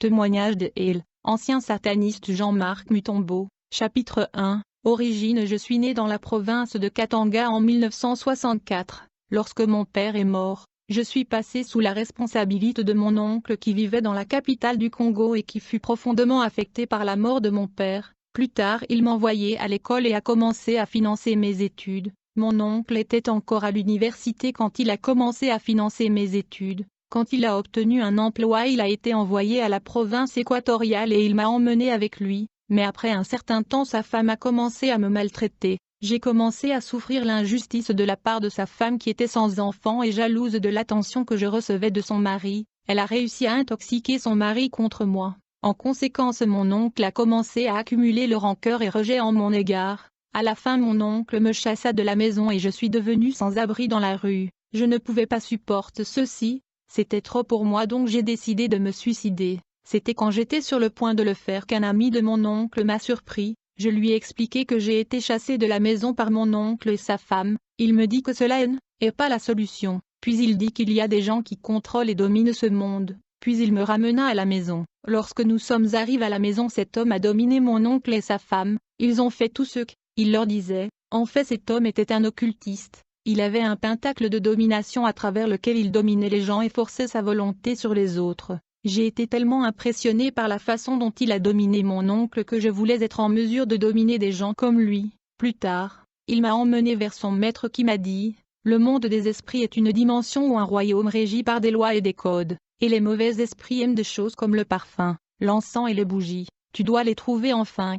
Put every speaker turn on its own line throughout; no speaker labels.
Témoignage de Hale, ancien sataniste Jean-Marc Mutombo, chapitre 1. Origine. Je suis né dans la province de Katanga en 1964. Lorsque mon père est mort, je suis passé sous la responsabilité de mon oncle qui vivait dans la capitale du Congo et qui fut profondément affecté par la mort de mon père. Plus tard, il m'envoyait à l'école et a commencé à financer mes études. Mon oncle était encore à l'université quand il a commencé à financer mes études. Quand il a obtenu un emploi, il a été envoyé à la province équatoriale et il m'a emmené avec lui. Mais après un certain temps, sa femme a commencé à me maltraiter. J'ai commencé à souffrir l'injustice de la part de sa femme qui était sans enfant et jalouse de l'attention que je recevais de son mari. Elle a réussi à intoxiquer son mari contre moi. En conséquence, mon oncle a commencé à accumuler le rancœur et rejet en mon égard. À la fin, mon oncle me chassa de la maison et je suis devenu sans abri dans la rue. Je ne pouvais pas supporter ceci. C'était trop pour moi, donc j'ai décidé de me suicider. C'était quand j'étais sur le point de le faire qu'un ami de mon oncle m'a surpris. Je lui ai expliqué que j'ai été chassé de la maison par mon oncle et sa femme. Il me dit que cela n'est pas la solution. Puis il dit qu'il y a des gens qui contrôlent et dominent ce monde. Puis il me ramena à la maison. Lorsque nous sommes arrivés à la maison, cet homme a dominé mon oncle et sa femme. Ils ont fait tout ce qu'il leur disait. En fait, cet homme était un occultiste. Il avait un pentacle de domination à travers lequel il dominait les gens et forçait sa volonté sur les autres. J'ai été tellement impressionné par la façon dont il a dominé mon oncle que je voulais être en mesure de dominer des gens comme lui. Plus tard, il m'a emmené vers son maître qui m'a dit « Le monde des esprits est une dimension ou un royaume régi par des lois et des codes, et les mauvais esprits aiment des choses comme le parfum, l'encens et les bougies. Tu dois les trouver afin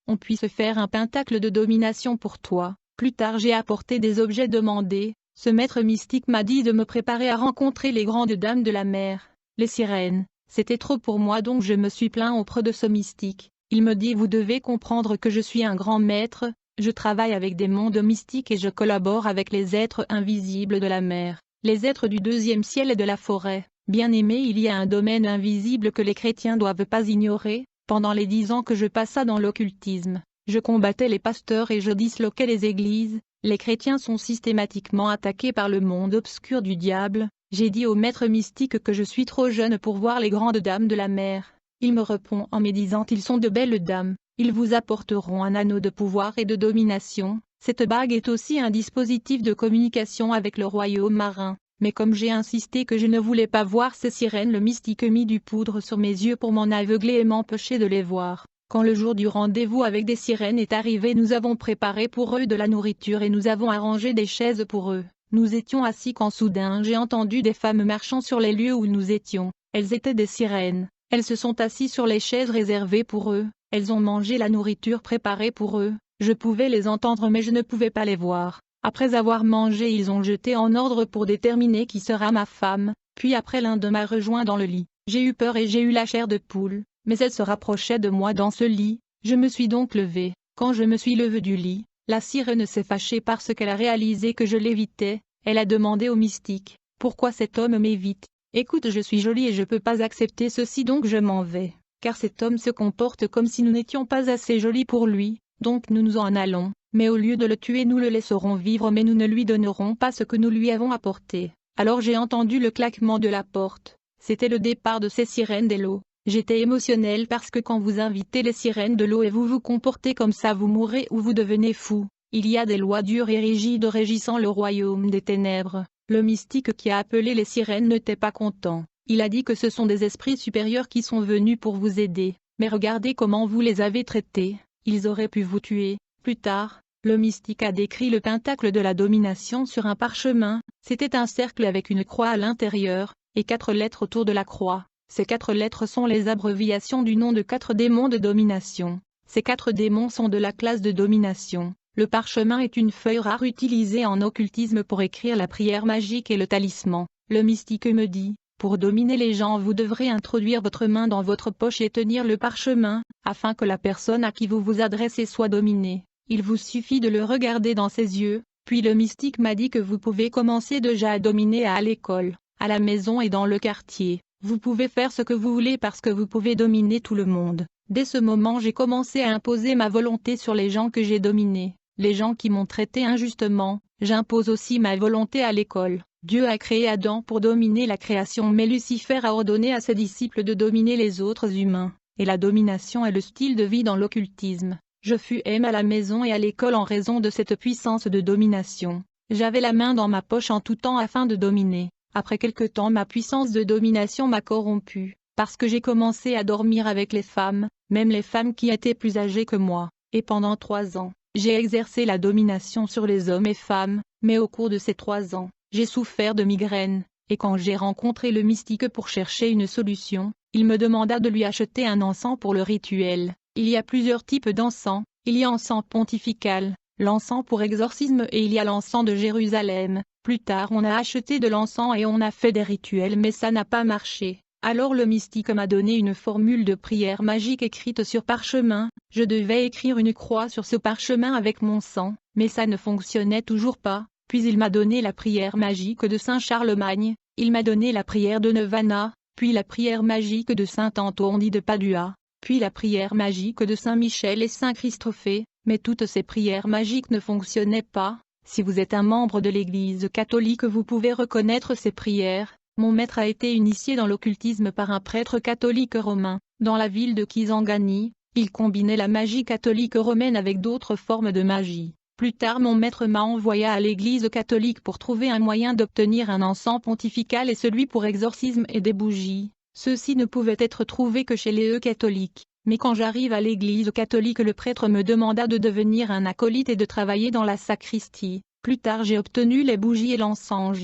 qu'on puisse faire un pentacle de domination pour toi. » Plus tard, j'ai apporté des objets demandés. Ce maître mystique m'a dit de me préparer à rencontrer les grandes dames de la mer, les sirènes. C'était trop pour moi, donc je me suis plaint auprès de ce mystique. Il me dit « Vous devez comprendre que je suis un grand maître, je travaille avec des mondes mystiques et je collabore avec les êtres invisibles de la mer, les êtres du deuxième ciel et de la forêt. Bien-aimé, il y a un domaine invisible que les chrétiens ne doivent pas ignorer. Pendant les 10 ans que je passa dans l'occultisme, je combattais les pasteurs et je disloquais les églises. Les chrétiens sont systématiquement attaqués par le monde obscur du diable. J'ai dit au maître mystique que je suis trop jeune pour voir les grandes dames de la mer. Il me répond en me disant « Ils sont de belles dames, ils vous apporteront un anneau de pouvoir et de domination. Cette bague est aussi un dispositif de communication avec le royaume marin. » Mais comme j'ai insisté que je ne voulais pas voir ces sirènes, le mystique mit du poudre sur mes yeux pour m'en aveugler et m'empêcher de les voir. Quand le jour du rendez-vous avec des sirènes est arrivé, nous avons préparé pour eux de la nourriture et nous avons arrangé des chaises pour eux. Nous étions assis quand soudain j'ai entendu des femmes marchant sur les lieux où nous étions. Elles étaient des sirènes. Elles se sont assises sur les chaises réservées pour eux. Elles ont mangé la nourriture préparée pour eux. Je pouvais les entendre mais je ne pouvais pas les voir. Après avoir mangé, ils ont jeté en ordre pour déterminer qui sera ma femme. Puis après, l'un d'eux m'a rejoint dans le lit. J'ai eu peur et j'ai eu la chair de poule. Mais elle se rapprochait de moi dans ce lit. Je me suis donc levé. Quand je me suis levé du lit, la sirène s'est fâchée parce qu'elle a réalisé que je l'évitais. Elle a demandé au mystique « Pourquoi cet homme m'évite? Écoute, je suis jolie et je peux pas accepter ceci, donc je m'en vais. Car cet homme se comporte comme si nous n'étions pas assez jolis pour lui, donc nous nous en allons. Mais au lieu de le tuer, nous le laisserons vivre, mais nous ne lui donnerons pas ce que nous lui avons apporté. » Alors j'ai entendu le claquement de la porte. C'était le départ de ces sirènes de l'eau. J'étais émotionnel parce que quand vous invitez les sirènes de l'eau et vous vous comportez comme ça, vous mourrez ou vous devenez fou. Il y a des lois dures et rigides régissant le royaume des ténèbres. Le mystique qui a appelé les sirènes n'était pas content. Il a dit que ce sont des esprits supérieurs qui sont venus pour vous aider. Mais regardez comment vous les avez traités. Ils auraient pu vous tuer. Plus tard, le mystique a décrit le pentacle de la domination sur un parchemin. C'était un cercle avec une croix à l'intérieur, et 4 lettres autour de la croix. Ces 4 lettres sont les abréviations du nom de 4 démons de domination. Ces 4 démons sont de la classe de domination. Le parchemin est une feuille rare utilisée en occultisme pour écrire la prière magique et le talisman. Le mystique me dit, pour dominer les gens, vous devrez introduire votre main dans votre poche et tenir le parchemin, afin que la personne à qui vous vous adressez soit dominée. Il vous suffit de le regarder dans ses yeux. Puis le mystique m'a dit que vous pouvez commencer déjà à dominer à l'école, à la maison et dans le quartier. Vous pouvez faire ce que vous voulez parce que vous pouvez dominer tout le monde. Dès ce moment, j'ai commencé à imposer ma volonté sur les gens que j'ai dominés. Les gens qui m'ont traité injustement, j'impose aussi ma volonté à l'école. Dieu a créé Adam pour dominer la création, mais Lucifer a ordonné à ses disciples de dominer les autres humains, et la domination est le style de vie dans l'occultisme. Je fus à la maison et à l'école en raison de cette puissance de domination. J'avais la main dans ma poche en tout temps afin de dominer. Après quelque temps, ma puissance de domination m'a corrompu, parce que j'ai commencé à dormir avec les femmes, même les femmes qui étaient plus âgées que moi, et pendant 3 ans, j'ai exercé la domination sur les hommes et femmes, mais au cours de ces 3 ans, j'ai souffert de migraines, et quand j'ai rencontré le mystique pour chercher une solution, il me demanda de lui acheter un encens pour le rituel. Il y a plusieurs types d'encens, il y a encens pontifical, l'encens pour exorcisme et il y a l'encens de Jérusalem. Plus tard on a acheté de l'encens et on a fait des rituels mais ça n'a pas marché. Alors le mystique m'a donné une formule de prière magique écrite sur parchemin, je devais écrire une croix sur ce parchemin avec mon sang, mais ça ne fonctionnait toujours pas. Puis il m'a donné la prière magique de Saint Charlemagne, il m'a donné la prière de Nevana, puis la prière magique de Saint Antoine de Padua, puis la prière magique de Saint Michel et Saint Christophée, mais toutes ces prières magiques ne fonctionnaient pas. Si vous êtes un membre de l'Église catholique vous pouvez reconnaître ces prières. Mon maître a été initié dans l'occultisme par un prêtre catholique romain, dans la ville de Kisangani, il combinait la magie catholique romaine avec d'autres formes de magie. Plus tard mon maître m'a envoyé à l'église catholique pour trouver un moyen d'obtenir un encens pontifical et celui pour exorcisme et des bougies. Ceux-ci ne pouvaient être trouvés que chez les catholiques. Mais quand j'arrive à l'église catholique le prêtre me demanda de devenir un acolyte et de travailler dans la sacristie. Plus tard j'ai obtenu les bougies et l'encens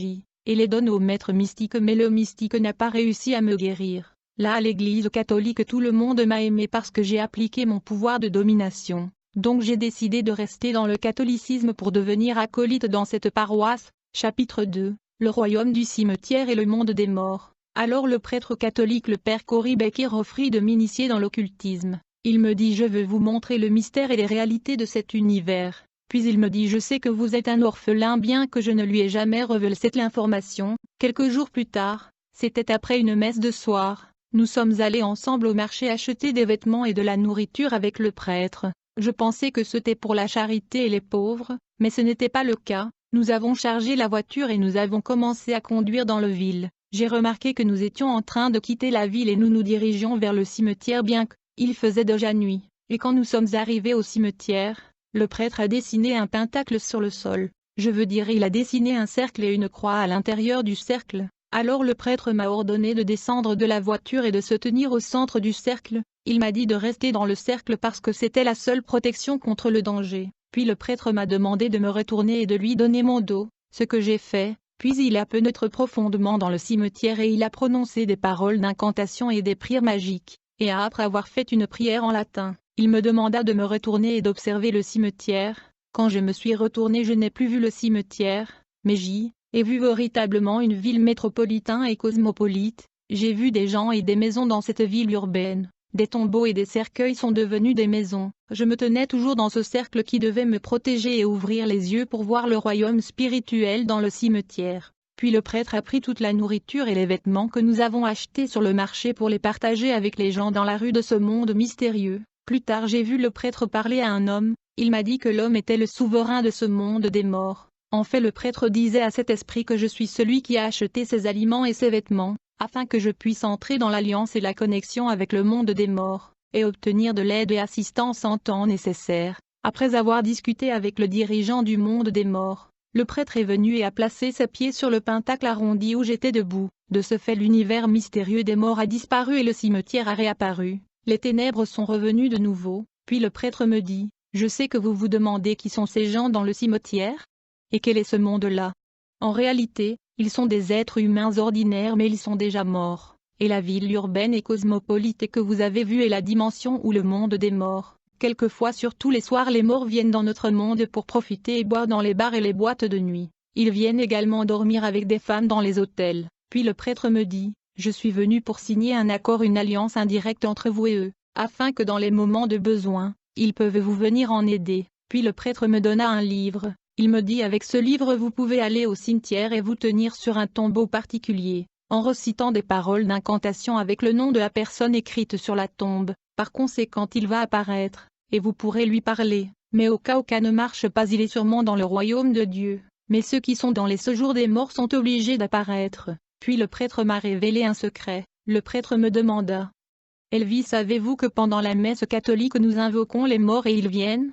et les donne au maître mystique mais le mystique n'a pas réussi à me guérir. Là à l'église catholique tout le monde m'a aimé parce que j'ai appliqué mon pouvoir de domination. Donc j'ai décidé de rester dans le catholicisme pour devenir acolyte dans cette paroisse. Chapitre 2, le royaume du cimetière et le monde des morts. Alors le prêtre catholique le père Cory Becker offrit de m'initier dans l'occultisme. Il me dit je veux vous montrer le mystère et les réalités de cet univers. Puis il me dit je sais que vous êtes un orphelin bien que je ne lui ai jamais révélé cette information. Quelques jours plus tard, c'était après une messe de soir, nous sommes allés ensemble au marché acheter des vêtements et de la nourriture avec le prêtre. Je pensais que c'était pour la charité et les pauvres, mais ce n'était pas le cas. Nous avons chargé la voiture et nous avons commencé à conduire dans la ville. J'ai remarqué que nous étions en train de quitter la ville et nous nous dirigeons vers le cimetière bien qu'il faisait déjà nuit. Et quand nous sommes arrivés au cimetière, le prêtre a dessiné un pentacle sur le sol. Je veux dire il a dessiné un cercle et une croix à l'intérieur du cercle. Alors le prêtre m'a ordonné de descendre de la voiture et de se tenir au centre du cercle. Il m'a dit de rester dans le cercle parce que c'était la seule protection contre le danger. Puis le prêtre m'a demandé de me retourner et de lui donner mon dos, ce que j'ai fait. Puis il a pénétré profondément dans le cimetière et il a prononcé des paroles d'incantation et des prières magiques. Et après avoir fait une prière en latin, il me demanda de me retourner et d'observer le cimetière. Quand je me suis retourné je n'ai plus vu le cimetière, mais j'y ai vu véritablement une ville métropolitaine et cosmopolite. J'ai vu des gens et des maisons dans cette ville urbaine. Des tombeaux et des cercueils sont devenus des maisons. Je me tenais toujours dans ce cercle qui devait me protéger et ouvrir les yeux pour voir le royaume spirituel dans le cimetière. Puis le prêtre a pris toute la nourriture et les vêtements que nous avons achetés sur le marché pour les partager avec les gens dans la rue de ce monde mystérieux. Plus tard j'ai vu le prêtre parler à un homme, il m'a dit que l'homme était le souverain de ce monde des morts. En fait le prêtre disait à cet esprit que je suis celui qui a acheté ses aliments et ses vêtements, afin que je puisse entrer dans l'alliance et la connexion avec le monde des morts, et obtenir de l'aide et assistance en temps nécessaire. Après avoir discuté avec le dirigeant du monde des morts, le prêtre est venu et a placé ses pieds sur le pentacle arrondi où j'étais debout. De ce fait l'univers mystérieux des morts a disparu et le cimetière a réapparu. Les ténèbres sont revenues de nouveau, puis le prêtre me dit, « Je sais que vous vous demandez qui sont ces gens dans le cimetière ? Et quel est ce monde-là ? En réalité, ils sont des êtres humains ordinaires mais ils sont déjà morts. Et la ville urbaine et cosmopolite que vous avez vue est la dimension où le monde des morts. Quelquefois surtout les soirs les morts viennent dans notre monde pour profiter et boire dans les bars et les boîtes de nuit. Ils viennent également dormir avec des femmes dans les hôtels. » Puis le prêtre me dit, « Je suis venu pour signer un accord, une alliance indirecte entre vous et eux, afin que dans les moments de besoin, ils peuvent vous venir en aider. » Puis le prêtre me donna un livre. Il me dit avec ce livre vous pouvez aller au cimetière et vous tenir sur un tombeau particulier, en recitant des paroles d'incantation avec le nom de la personne écrite sur la tombe. Par conséquent il va apparaître, et vous pourrez lui parler, mais au cas où ça ne marche pas il est sûrement dans le royaume de Dieu. mais ceux qui sont dans les séjours des morts sont obligés d'apparaître. Puis le prêtre m'a révélé un secret. Le prêtre me demanda: Elvis, savez-vous que pendant la messe catholique nous invoquons les morts et ils viennent?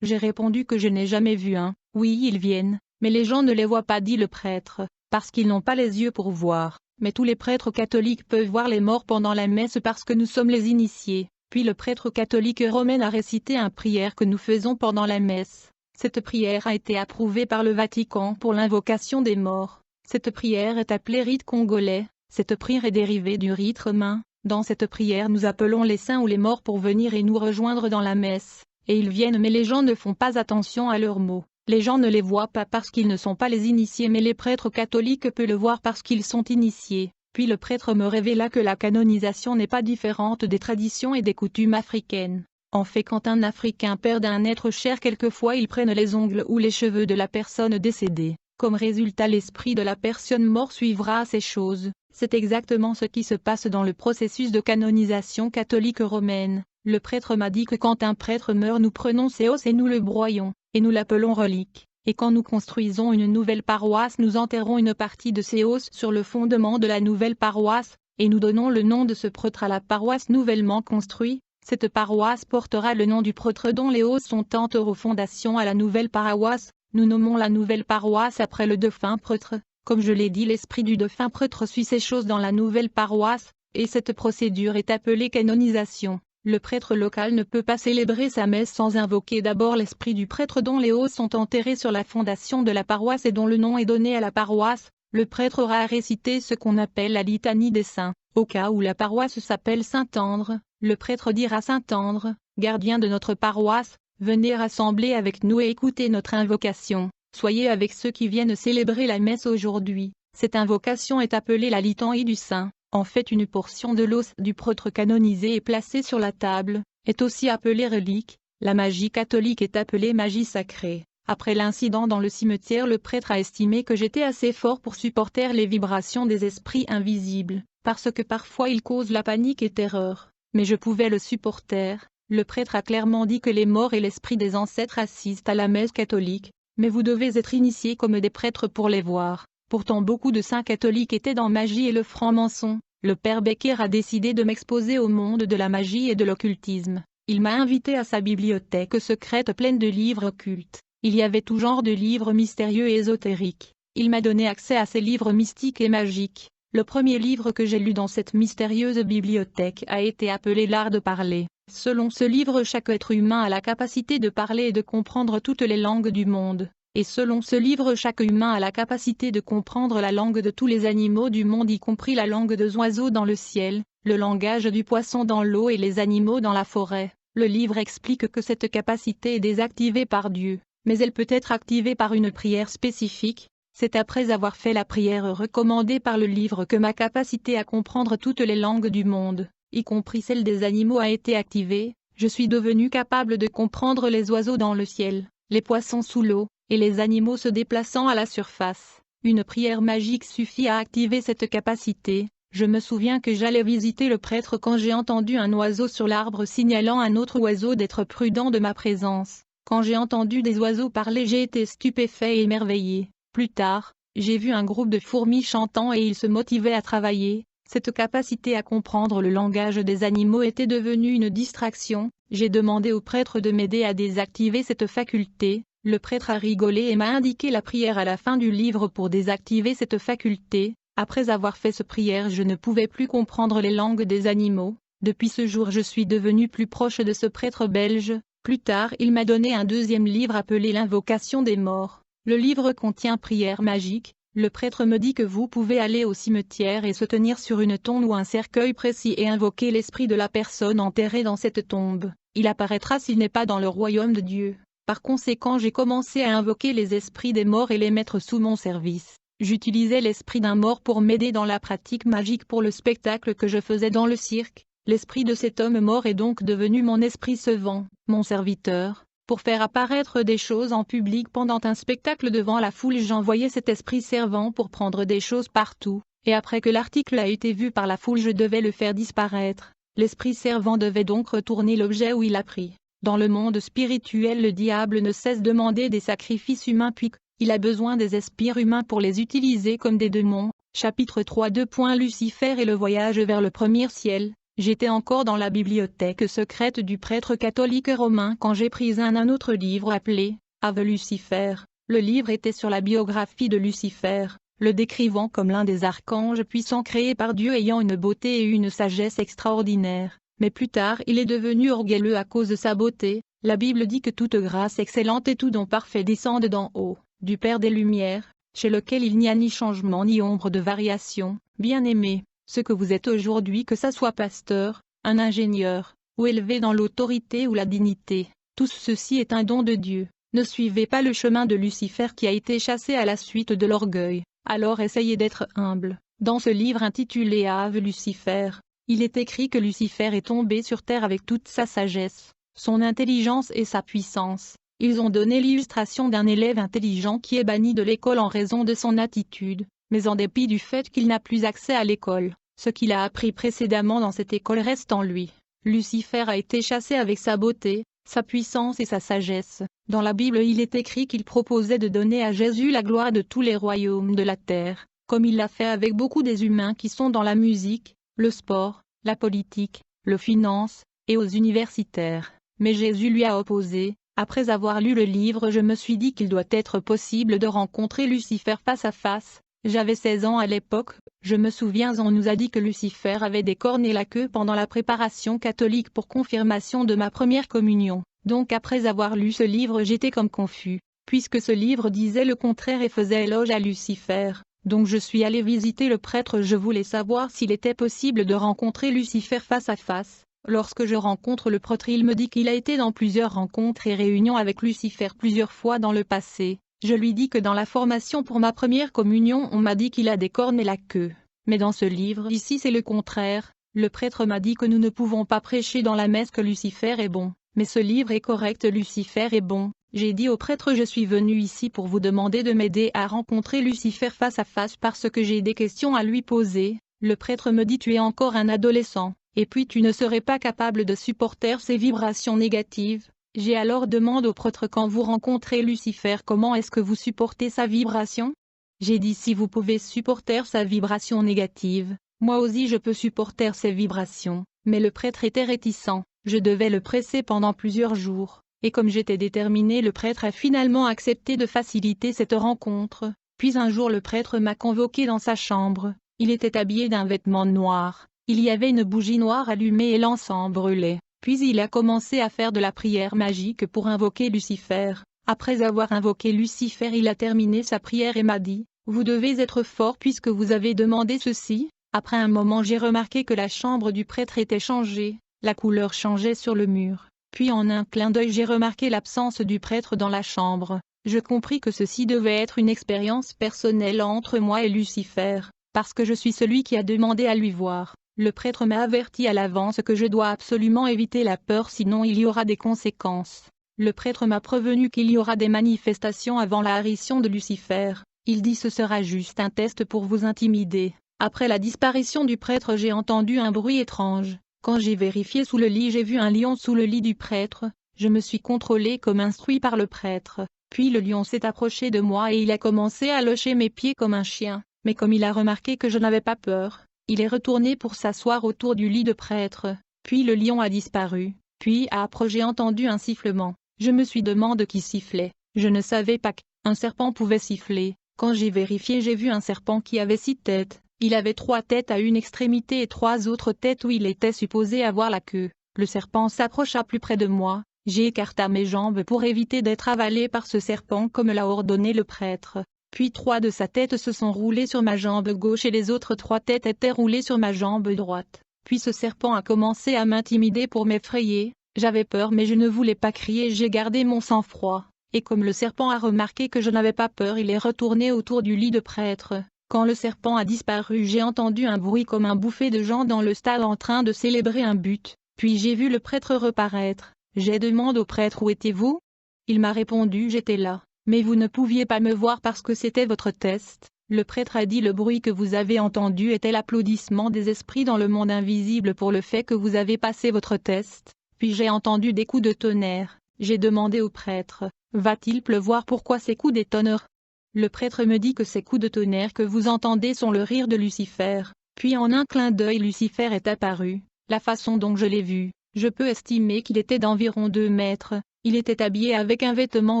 J'ai répondu que je n'ai jamais vu un. Oui, ils viennent, mais les gens ne les voient pas, dit le prêtre, parce qu'ils n'ont pas les yeux pour voir. Mais tous les prêtres catholiques peuvent voir les morts pendant la messe parce que nous sommes les initiés. Puis le prêtre catholique romain a récité une prière que nous faisons pendant la messe. Cette prière a été approuvée par le Vatican pour l'invocation des morts. Cette prière est appelée rite congolais. Cette prière est dérivée du rite romain. Dans cette prière nous appelons les saints ou les morts pour venir et nous rejoindre dans la messe. Et ils viennent, mais les gens ne font pas attention à leurs mots. Les gens ne les voient pas parce qu'ils ne sont pas les initiés, mais les prêtres catholiques peuvent le voir parce qu'ils sont initiés. Puis le prêtre me révéla que la canonisation n'est pas différente des traditions et des coutumes africaines. En fait, quand un Africain perd un être cher, quelquefois ils prennent les ongles ou les cheveux de la personne décédée. Comme résultat, l'esprit de la personne morte suivra ces choses. C'est exactement ce qui se passe dans le processus de canonisation catholique romaine. Le prêtre m'a dit que quand un prêtre meurt, nous prenons ses os et nous le broyons, et nous l'appelons relique. Et quand nous construisons une nouvelle paroisse, nous enterrons une partie de ces os sur le fondement de la nouvelle paroisse, et nous donnons le nom de ce prêtre à la paroisse nouvellement construite. Cette paroisse portera le nom du prêtre dont les os sont enterrés aux fondations à la nouvelle paroisse. Nous nommons la nouvelle paroisse après le défunt prêtre. Comme je l'ai dit, l'esprit du défunt prêtre suit ces choses dans la nouvelle paroisse, et cette procédure est appelée canonisation. Le prêtre local ne peut pas célébrer sa messe sans invoquer d'abord l'esprit du prêtre dont les os sont enterrés sur la fondation de la paroisse et dont le nom est donné à la paroisse. Le prêtre aura à réciter ce qu'on appelle la litanie des saints. Au cas où la paroisse s'appelle Saint-Andre, le prêtre dira: Saint-Andre, gardien de notre paroisse, venez rassembler avec nous et écoutez notre invocation. Soyez avec ceux qui viennent célébrer la messe aujourd'hui. Cette invocation est appelée la litanie du saint. En fait, une portion de l'os du prêtre canonisé est placée sur la table, est aussi appelée relique. La magie catholique est appelée magie sacrée. Après l'incident dans le cimetière, le prêtre a estimé que j'étais assez fort pour supporter les vibrations des esprits invisibles, parce que parfois ils causent la panique et terreur. Mais je pouvais le supporter. Le prêtre a clairement dit que les morts et l'esprit des ancêtres assistent à la messe catholique, mais vous devez être initiés comme des prêtres pour les voir. Pourtant beaucoup de saints catholiques étaient dans magie et le franc-maçon. Le père Becker a décidé de m'exposer au monde de la magie et de l'occultisme. Il m'a invité à sa bibliothèque secrète pleine de livres occultes. Il y avait tout genre de livres mystérieux et ésotériques. Il m'a donné accès à ces livres mystiques et magiques. Le premier livre que j'ai lu dans cette mystérieuse bibliothèque a été appelé l'art de parler. Selon ce livre, chaque être humain a la capacité de parler et de comprendre toutes les langues du monde. Et selon ce livre, chaque humain a la capacité de comprendre la langue de tous les animaux du monde, y compris la langue des oiseaux dans le ciel, le langage du poisson dans l'eau et les animaux dans la forêt. Le livre explique que cette capacité est désactivée par Dieu, mais elle peut être activée par une prière spécifique. C'est après avoir fait la prière recommandée par le livre que ma capacité à comprendre toutes les langues du monde, y compris celle des animaux, a été activée. Je suis devenu capable de comprendre les oiseaux dans le ciel, les poissons sous l'eau, et les animaux se déplaçant à la surface. Une prière magique suffit à activer cette capacité. Je me souviens que j'allais visiter le prêtre quand j'ai entendu un oiseau sur l'arbre signalant à un autre oiseau d'être prudent de ma présence. Quand j'ai entendu des oiseaux parler, j'ai été stupéfait et émerveillé. Plus tard, j'ai vu un groupe de fourmis chantant et ils se motivaient à travailler. Cette capacité à comprendre le langage des animaux était devenue une distraction. J'ai demandé au prêtre de m'aider à désactiver cette faculté. Le prêtre a rigolé et m'a indiqué la prière à la fin du livre pour désactiver cette faculté. Après avoir fait cette prière, je ne pouvais plus comprendre les langues des animaux. Depuis ce jour, je suis devenu plus proche de ce prêtre belge. Plus tard, il m'a donné un deuxième livre appelé l'Invocation des morts. Le livre contient prières magiques. Le prêtre me dit que vous pouvez aller au cimetière et se tenir sur une tombe ou un cercueil précis et invoquer l'esprit de la personne enterrée dans cette tombe. Il apparaîtra s'il n'est pas dans le royaume de Dieu. Par conséquent, j'ai commencé à invoquer les esprits des morts et les mettre sous mon service. J'utilisais l'esprit d'un mort pour m'aider dans la pratique magique pour le spectacle que je faisais dans le cirque. L'esprit de cet homme mort est donc devenu mon esprit servant, mon serviteur. Pour faire apparaître des choses en public pendant un spectacle devant la foule, j'envoyais cet esprit servant pour prendre des choses partout, et après que l'article a été vu par la foule, je devais le faire disparaître. L'esprit servant devait donc retourner l'objet où il a pris. Dans le monde spirituel, le diable ne cesse de demander des sacrifices humains puis il a besoin des esprits humains pour les utiliser comme des démons. Chapitre 3 2. Lucifer et le voyage vers le premier ciel. J'étais encore dans la bibliothèque secrète du prêtre catholique romain quand j'ai pris un autre livre appelé Ave Lucifer. Le livre était sur la biographie de Lucifer, le décrivant comme l'un des archanges puissants créés par Dieu ayant une beauté et une sagesse extraordinaires. Mais plus tard il est devenu orgueilleux à cause de sa beauté. La Bible dit que toute grâce excellente et tout don parfait descendent d'en haut, du Père des Lumières, chez lequel il n'y a ni changement ni ombre de variation. Bien-aimés, ce que vous êtes aujourd'hui, que ça soit pasteur, un ingénieur, ou élevé dans l'autorité ou la dignité, tout ceci est un don de Dieu. Ne suivez pas le chemin de Lucifer qui a été chassé à la suite de l'orgueil, alors essayez d'être humble. Dans ce livre intitulé Ave Lucifer, il est écrit que Lucifer est tombé sur terre avec toute sa sagesse, son intelligence et sa puissance. Ils ont donné l'illustration d'un élève intelligent qui est banni de l'école en raison de son attitude, mais en dépit du fait qu'il n'a plus accès à l'école, ce qu'il a appris précédemment dans cette école reste en lui. Lucifer a été chassé avec sa beauté, sa puissance et sa sagesse. Dans la Bible il est écrit qu'il proposait de donner à Jésus la gloire de tous les royaumes de la terre, comme il l'a fait avec beaucoup des humains qui sont dans la musique, le sport, la politique, le finance, et aux universitaires. Mais Jésus lui a opposé. Après avoir lu le livre, je me suis dit qu'il doit être possible de rencontrer Lucifer face à face. J'avais 16 ans à l'époque, je me souviens on nous a dit que Lucifer avait des cornes et la queue pendant la préparation catholique pour confirmation de ma première communion. Donc après avoir lu ce livre j'étais comme confus, puisque ce livre disait le contraire et faisait éloge à Lucifer. Donc je suis allé visiter le prêtre, je voulais savoir s'il était possible de rencontrer Lucifer face à face. Lorsque je rencontre le prêtre il me dit qu'il a été dans plusieurs rencontres et réunions avec Lucifer plusieurs fois dans le passé. Je lui dis que dans la formation pour ma première communion on m'a dit qu'il a des cornes et la queue. Mais dans ce livre ici c'est le contraire. Le prêtre m'a dit que nous ne pouvons pas prêcher dans la messe que Lucifer est bon. Mais ce livre est correct, Lucifer est bon. J'ai dit au prêtre je suis venu ici pour vous demander de m'aider à rencontrer Lucifer face à face parce que j'ai des questions à lui poser. Le prêtre me dit tu es encore un adolescent, et puis tu ne serais pas capable de supporter ces vibrations négatives. J'ai alors demandé au prêtre quand vous rencontrez Lucifer comment est-ce que vous supportez sa vibration? J'ai dit si vous pouvez supporter sa vibration négative, moi aussi je peux supporter ses vibrations. Mais le prêtre était réticent, je devais le presser pendant plusieurs jours, et comme j'étais déterminé le prêtre a finalement accepté de faciliter cette rencontre. Puis un jour le prêtre m'a convoqué dans sa chambre, il était habillé d'un vêtement noir, il y avait une bougie noire allumée et l'encens brûlait. Puis il a commencé à faire de la prière magique pour invoquer Lucifer. Après avoir invoqué Lucifer il a terminé sa prière et m'a dit « Vous devez être fort puisque vous avez demandé ceci ». Après un moment j'ai remarqué que la chambre du prêtre était changée, la couleur changeait sur le mur. Puis en un clin d'œil j'ai remarqué l'absence du prêtre dans la chambre. Je compris que ceci devait être une expérience personnelle entre moi et Lucifer, parce que je suis celui qui a demandé à lui voir. Le prêtre m'a averti à l'avance que je dois absolument éviter la peur sinon il y aura des conséquences. Le prêtre m'a prévenu qu'il y aura des manifestations avant l'apparition de Lucifer. Il dit ce sera juste un test pour vous intimider. Après la disparition du prêtre j'ai entendu un bruit étrange. Quand j'ai vérifié sous le lit j'ai vu un lion sous le lit du prêtre. Je me suis contrôlé comme instruit par le prêtre. Puis le lion s'est approché de moi et il a commencé à locher mes pieds comme un chien. Mais comme il a remarqué que je n'avais pas peur, il est retourné pour s'asseoir autour du lit de prêtre, puis le lion a disparu, puis après j'ai entendu un sifflement. Je me suis demandé qui sifflait, je ne savais pas qu'un serpent pouvait siffler. Quand j'ai vérifié j'ai vu un serpent qui avait 6 têtes, il avait 3 têtes à une extrémité et 3 autres têtes où il était supposé avoir la queue. Le serpent s'approcha plus près de moi, j'ai écarté mes jambes pour éviter d'être avalé par ce serpent comme l'a ordonné le prêtre. Puis 3 de sa tête se sont roulées sur ma jambe gauche et les autres 3 têtes étaient roulées sur ma jambe droite. Puis ce serpent a commencé à m'intimider pour m'effrayer, j'avais peur mais je ne voulais pas crier, j'ai gardé mon sang-froid. Et comme le serpent a remarqué que je n'avais pas peur il est retourné autour du lit de prêtre. Quand le serpent a disparu j'ai entendu un bruit comme un bouffée de gens dans le stade en train de célébrer un but. Puis j'ai vu le prêtre reparaître, j'ai demandé au prêtre où étiez-vous? Il m'a répondu j'étais là. Mais vous ne pouviez pas me voir parce que c'était votre test. Le prêtre a dit le bruit que vous avez entendu était l'applaudissement des esprits dans le monde invisible pour le fait que vous avez passé votre test. Puis j'ai entendu des coups de tonnerre. J'ai demandé au prêtre, va-t-il pleuvoir? Pourquoi ces coups d'étonneur? Le prêtre me dit que ces coups de tonnerre que vous entendez sont le rire de Lucifer. Puis en un clin d'œil Lucifer est apparu. La façon dont je l'ai vu, je peux estimer qu'il était d'environ 2 mètres. Il était habillé avec un vêtement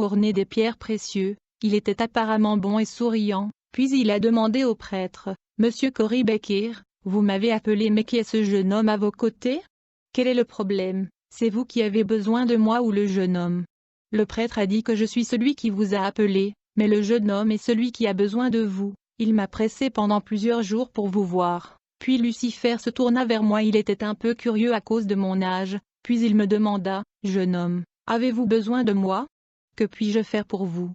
orné des pierres précieuses. Il était apparemment bon et souriant. Puis il a demandé au prêtre, « Monsieur Cory Becker, vous m'avez appelé mais qui est ce jeune homme à vos côtés? Quel est le problème? C'est vous qui avez besoin de moi ou le jeune homme ?» Le prêtre a dit que je suis celui qui vous a appelé, mais le jeune homme est celui qui a besoin de vous. Il m'a pressé pendant plusieurs jours pour vous voir. Puis Lucifer se tourna vers moi, il était un peu curieux à cause de mon âge, puis il me demanda, « Jeune homme, avez-vous besoin de moi? Que puis-je faire pour vous? »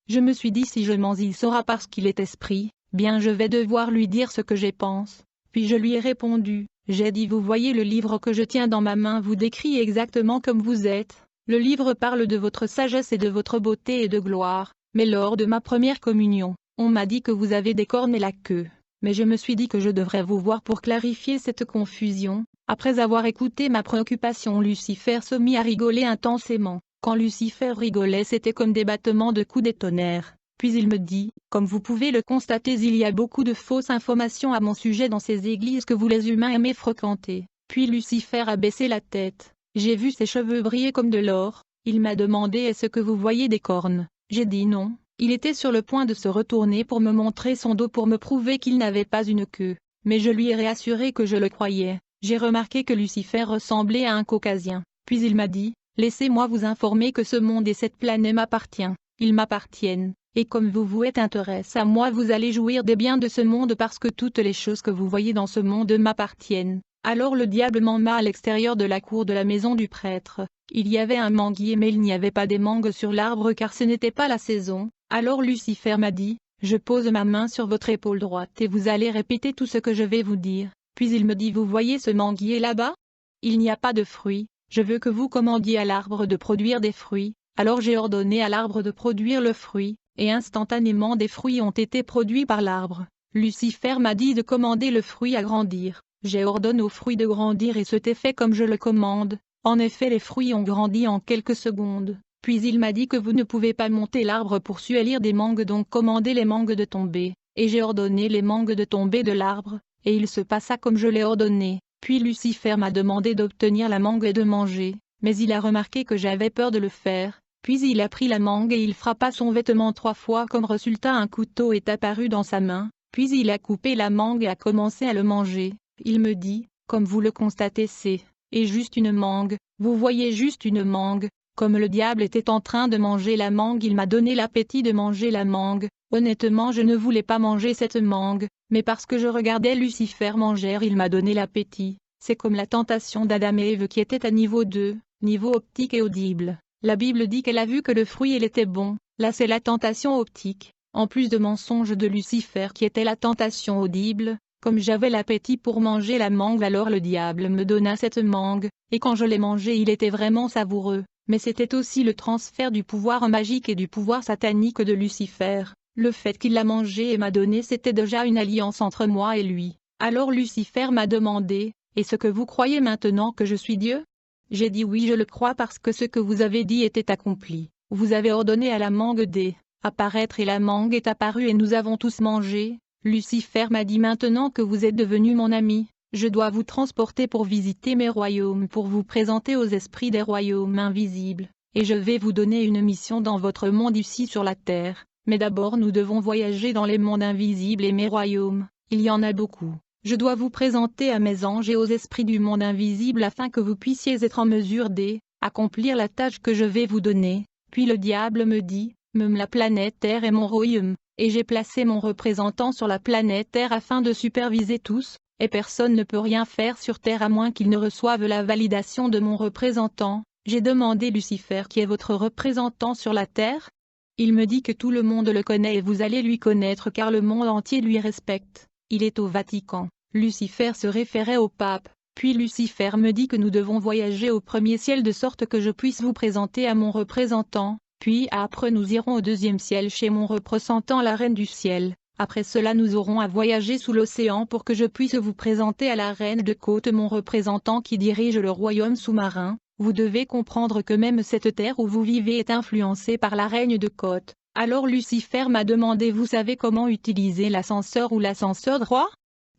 Je me suis dit si je mens il saura parce qu'il est esprit, bien je vais devoir lui dire ce que je pense. Puis je lui ai répondu, j'ai dit vous voyez le livre que je tiens dans ma main vous décrit exactement comme vous êtes. Le livre parle de votre sagesse et de votre beauté et de gloire, mais lors de ma première communion, on m'a dit que vous avez des cornes et la queue. Mais je me suis dit que je devrais vous voir pour clarifier cette confusion. Après avoir écouté ma préoccupation Lucifer se mit à rigoler intensément. Quand Lucifer rigolait c'était comme des battements de coups de tonnerre. Puis il me dit, comme vous pouvez le constater il y a beaucoup de fausses informations à mon sujet dans ces églises que vous les humains aimez fréquenter. Puis Lucifer a baissé la tête. J'ai vu ses cheveux briller comme de l'or. Il m'a demandé est-ce que vous voyez des cornes? J'ai dit non. Il était sur le point de se retourner pour me montrer son dos pour me prouver qu'il n'avait pas une queue. Mais je lui ai réassuré que je le croyais. J'ai remarqué que Lucifer ressemblait à un caucasien. Puis il m'a dit, laissez-moi vous informer que ce monde et cette planète m'appartiennent. Ils m'appartiennent. Et comme vous êtes intéressé à moi vous allez jouir des biens de ce monde parce que toutes les choses que vous voyez dans ce monde m'appartiennent. Alors le diable m'emmena à l'extérieur de la cour de la maison du prêtre. Il y avait un manguier mais il n'y avait pas des mangues sur l'arbre car ce n'était pas la saison. Alors Lucifer m'a dit, je pose ma main sur votre épaule droite et vous allez répéter tout ce que je vais vous dire. Puis il me dit vous voyez ce manguier là-bas? Il n'y a pas de fruits, je veux que vous commandiez à l'arbre de produire des fruits. Alors j'ai ordonné à l'arbre de produire le fruit, et instantanément des fruits ont été produits par l'arbre. Lucifer m'a dit de commander le fruit à grandir. J'ai ordonné aux fruits de grandir et c'était fait comme je le commande. En effet les fruits ont grandi en quelques secondes. Puis il m'a dit que vous ne pouvez pas monter l'arbre pour suelir des mangues donc commandez les mangues de tomber. Et j'ai ordonné les mangues de tomber de l'arbre, et il se passa comme je l'ai ordonné. Puis Lucifer m'a demandé d'obtenir la mangue et de manger, mais il a remarqué que j'avais peur de le faire. Puis il a pris la mangue et il frappa son vêtement 3 fois comme résultat un couteau est apparu dans sa main. Puis il a coupé la mangue et a commencé à le manger. Il me dit, comme vous le constatez c'est, et juste une mangue, vous voyez juste une mangue. Comme le diable était en train de manger la mangue il m'a donné l'appétit de manger la mangue. Honnêtement je ne voulais pas manger cette mangue, mais parce que je regardais Lucifer manger il m'a donné l'appétit. C'est comme la tentation d'Adam et Ève qui était à niveau 2, niveau optique et audible. La Bible dit qu'elle a vu que le fruit il était bon, là c'est la tentation optique, en plus de mensonge de Lucifer qui était la tentation audible. Comme j'avais l'appétit pour manger la mangue alors le diable me donna cette mangue, et quand je l'ai mangée il était vraiment savoureux. Mais c'était aussi le transfert du pouvoir magique et du pouvoir satanique de Lucifer. Le fait qu'il l'a mangé et m'a donné c'était déjà une alliance entre moi et lui. Alors Lucifer m'a demandé, est-ce que vous croyez maintenant que je suis Dieu? J'ai dit oui je le crois parce que ce que vous avez dit était accompli. Vous avez ordonné à la mangue d'apparaître et la mangue est apparue et nous avons tous mangé. Lucifer m'a dit maintenant que vous êtes devenu mon ami. Je dois vous transporter pour visiter mes royaumes pour vous présenter aux esprits des royaumes invisibles, et je vais vous donner une mission dans votre monde ici sur la terre, mais d'abord nous devons voyager dans les mondes invisibles et mes royaumes, il y en a beaucoup. Je dois vous présenter à mes anges et aux esprits du monde invisible afin que vous puissiez être en mesure d'accomplir la tâche que je vais vous donner. Puis le diable me dit, même la planète Terre est mon royaume, et j'ai placé mon représentant sur la planète Terre afin de superviser tous. Et personne ne peut rien faire sur Terre à moins qu'il ne reçoive la validation de mon représentant. J'ai demandé Lucifer qui est votre représentant sur la Terre? Il me dit que tout le monde le connaît et vous allez lui connaître car le monde entier lui respecte. Il est au Vatican. Lucifer se référait au pape. Puis Lucifer me dit que nous devons voyager au premier ciel de sorte que je puisse vous présenter à mon représentant. Puis après nous irons au deuxième ciel chez mon représentant la reine du ciel. Après cela nous aurons à voyager sous l'océan pour que je puisse vous présenter à la reine de côte mon représentant qui dirige le royaume sous-marin. Vous devez comprendre que même cette terre où vous vivez est influencée par la reine de côte. Alors Lucifer m'a demandé: vous savez comment utiliser l'ascenseur ou l'ascenseur droit?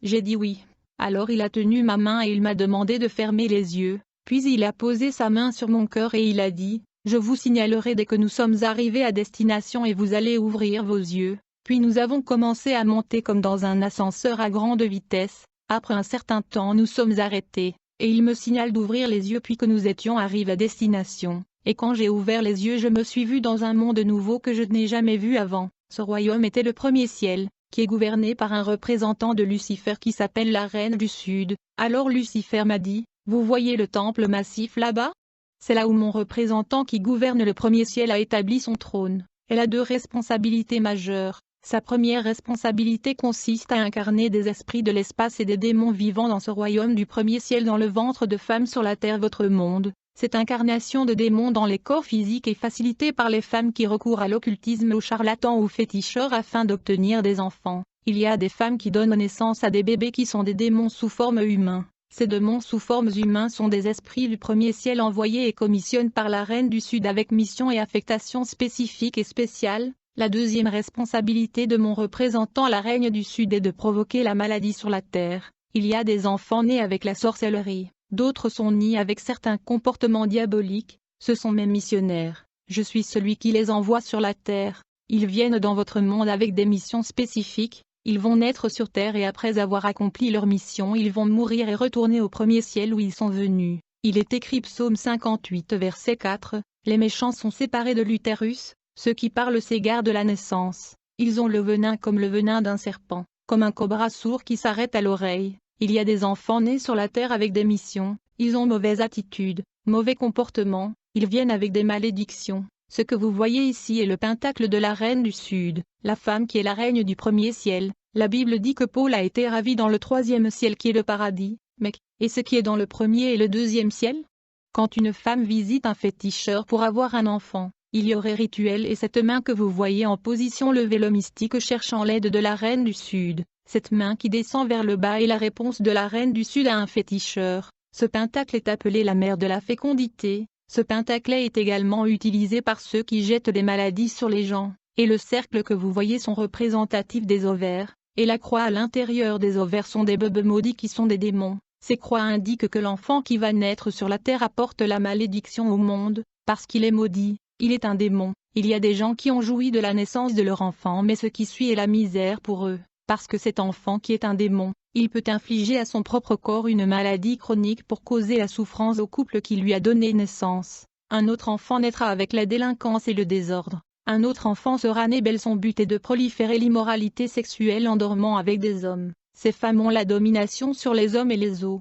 J'ai dit oui. Alors il a tenu ma main et il m'a demandé de fermer les yeux, puis il a posé sa main sur mon cœur et il a dit: je vous signalerai dès que nous sommes arrivés à destination et vous allez ouvrir vos yeux. Puis nous avons commencé à monter comme dans un ascenseur à grande vitesse. Après un certain temps nous sommes arrêtés, et il me signale d'ouvrir les yeux puis que nous étions arrivés à destination. Et quand j'ai ouvert les yeux je me suis vu dans un monde nouveau que je n'ai jamais vu avant. Ce royaume était le premier ciel, qui est gouverné par un représentant de Lucifer qui s'appelle la Reine du Sud. Alors Lucifer m'a dit: vous voyez le temple massif là-bas? C'est là où mon représentant qui gouverne le premier ciel a établi son trône. Elle a deux responsabilités majeures. Sa première responsabilité consiste à incarner des esprits de l'espace et des démons vivant dans ce royaume du premier ciel dans le ventre de femme sur la terre, votre monde. Cette incarnation de démons dans les corps physiques est facilitée par les femmes qui recourent à l'occultisme, aux charlatans ou féticheurs afin d'obtenir des enfants. Il y a des femmes qui donnent naissance à des bébés qui sont des démons sous forme humaine. Ces démons sous formes humains sont des esprits du premier ciel envoyés et commissionnés par la Reine du Sud avec mission et affectation spécifiques et spéciales. La deuxième responsabilité de mon représentant, la Reine du Sud, est de provoquer la maladie sur la terre. Il y a des enfants nés avec la sorcellerie. D'autres sont nés avec certains comportements diaboliques, ce sont mes missionnaires. Je suis celui qui les envoie sur la terre. Ils viennent dans votre monde avec des missions spécifiques, ils vont naître sur terre et après avoir accompli leur mission ils vont mourir et retourner au premier ciel où ils sont venus. Il est écrit Psaume 58 verset 4, les méchants sont séparés de l'utérus, ceux qui parlent s'égarent de la naissance. Ils ont le venin comme le venin d'un serpent, comme un cobra sourd qui s'arrête à l'oreille. Il y a des enfants nés sur la terre avec des missions, ils ont mauvaise attitude, mauvais comportement, ils viennent avec des malédictions. Ce que vous voyez ici est le pentacle de la Reine du Sud, la femme qui est la reine du premier ciel. La Bible dit que Paul a été ravi dans le troisième ciel qui est le paradis, mais, et ce qui est dans le premier et le deuxième ciel? Quand une femme visite un féticheur pour avoir un enfant, il y aurait rituel et cette main que vous voyez en position levée, le mystique cherchant l'aide de la Reine du Sud. Cette main qui descend vers le bas est la réponse de la Reine du Sud à un féticheur. Ce pentacle est appelé la mère de la fécondité. Ce pentacle est également utilisé par ceux qui jettent les maladies sur les gens. Et le cercle que vous voyez sont représentatifs des ovaires, et la croix à l'intérieur des ovaires sont des bébés maudits qui sont des démons. Ces croix indiquent que l'enfant qui va naître sur la terre apporte la malédiction au monde, parce qu'il est maudit, il est un démon. Il y a des gens qui ont joui de la naissance de leur enfant mais ce qui suit est la misère pour eux. Parce que cet enfant qui est un démon, il peut infliger à son propre corps une maladie chronique pour causer la souffrance au couple qui lui a donné naissance. Un autre enfant naîtra avec la délinquance et le désordre. Un autre enfant sera né belle, son but est de proliférer l'immoralité sexuelle en dormant avec des hommes. Ces femmes ont la domination sur les hommes et les os.